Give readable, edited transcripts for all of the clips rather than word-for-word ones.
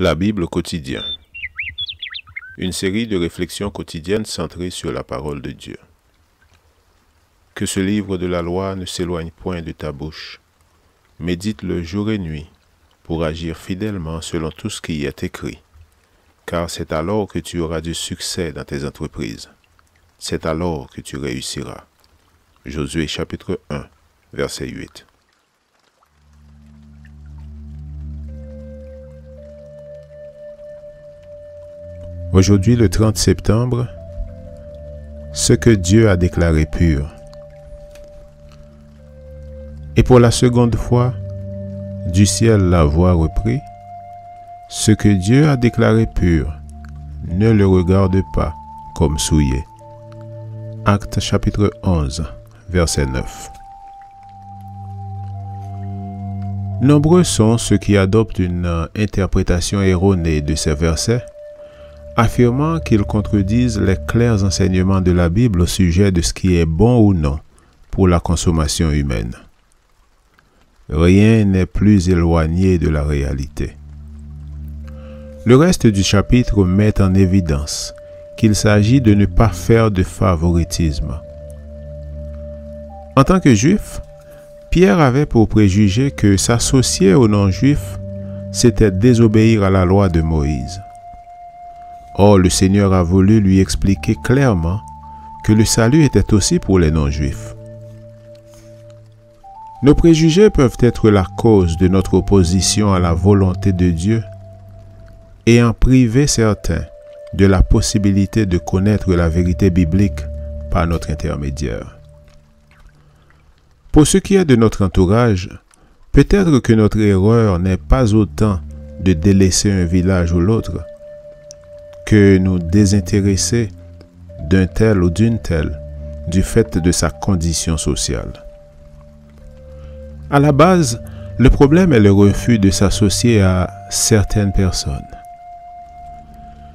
La Bible quotidien. Une série de réflexions quotidiennes centrées sur la parole de Dieu. Que ce livre de la loi ne s'éloigne point de ta bouche. Médite-le jour et nuit, pour agir fidèlement selon tout ce qui y est écrit. Car c'est alors que tu auras du succès dans tes entreprises. C'est alors que tu réussiras. Josué chapitre 1, verset 8. Aujourd'hui, le 30 septembre, ce que Dieu a déclaré pur. Et pour la seconde fois, du ciel la voix reprit, ce que Dieu a déclaré pur, ne le regarde pas comme souillé. Actes chapitre 11, verset 9. Nombreux sont ceux qui adoptent une interprétation erronée de ces versets, affirmant qu'ils contredisent les clairs enseignements de la Bible au sujet de ce qui est bon ou non pour la consommation humaine. Rien n'est plus éloigné de la réalité. Le reste du chapitre met en évidence qu'il s'agit de ne pas faire de favoritisme. En tant que juif, Pierre avait pour préjugé que s'associer aux non-juifs, c'était désobéir à la loi de Moïse. Or, le Seigneur a voulu lui expliquer clairement que le salut était aussi pour les non-juifs. Nos préjugés peuvent être la cause de notre opposition à la volonté de Dieu et en priver certains de la possibilité de connaître la vérité biblique par notre intermédiaire. Pour ce qui est de notre entourage, peut-être que notre erreur n'est pas autant de délaisser un village ou l'autre, que nous désintéresser d'un tel ou d'une telle du fait de sa condition sociale. À la base, le problème est le refus de s'associer à certaines personnes.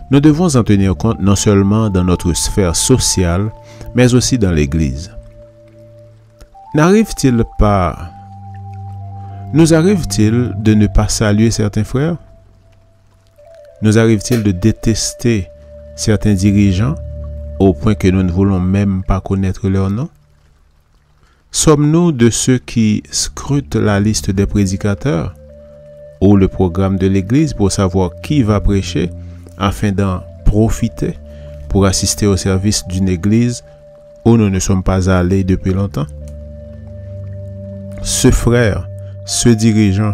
Nous devons en tenir compte non seulement dans notre sphère sociale, mais aussi dans l'Église. Nous arrive-t-il de ne pas saluer certains frères? Nous arrive-t-il de détester certains dirigeants au point que nous ne voulons même pas connaître leur nom? Sommes-nous de ceux qui scrutent la liste des prédicateurs ou le programme de l'Église pour savoir qui va prêcher afin d'en profiter pour assister au service d'une Église où nous ne sommes pas allés depuis longtemps? Ce frère, ce dirigeant,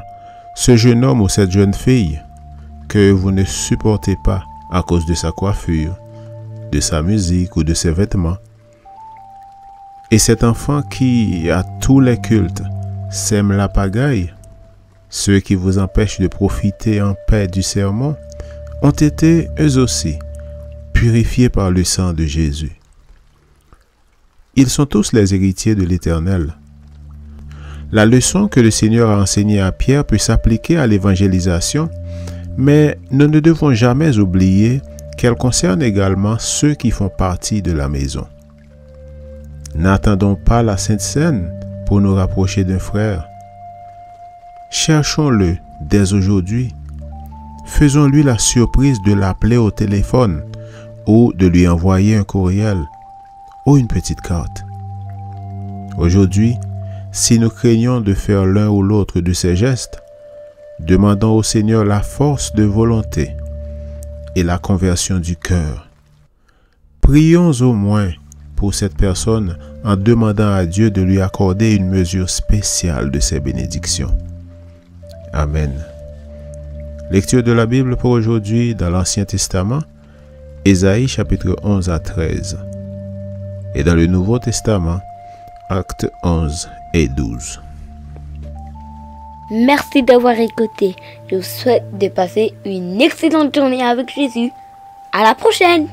ce jeune homme ou cette jeune fille que vous ne supportez pas à cause de sa coiffure, de sa musique ou de ses vêtements. Et cet enfant qui, à tous les cultes, sème la pagaille, ceux qui vous empêchent de profiter en paix du sermon, ont été, eux aussi, purifiés par le sang de Jésus. Ils sont tous les héritiers de l'Éternel. La leçon que le Seigneur a enseignée à Pierre peut s'appliquer à l'évangélisation, mais nous ne devons jamais oublier qu'elle concerne également ceux qui font partie de la maison. N'attendons pas la Sainte Seine pour nous rapprocher d'un frère. Cherchons-le dès aujourd'hui. Faisons-lui la surprise de l'appeler au téléphone ou de lui envoyer un courriel ou une petite carte. Aujourd'hui, si nous craignons de faire l'un ou l'autre de ces gestes, demandons au Seigneur la force de volonté et la conversion du cœur. Prions au moins pour cette personne en demandant à Dieu de lui accorder une mesure spéciale de ses bénédictions. Amen. Lecture de la Bible pour aujourd'hui dans l'Ancien Testament, Ésaïe chapitre 11 à 13. Et dans le Nouveau Testament, Actes 11 et 12. Merci d'avoir écouté. Je vous souhaite de passer une excellente journée avec Jésus. À la prochaine!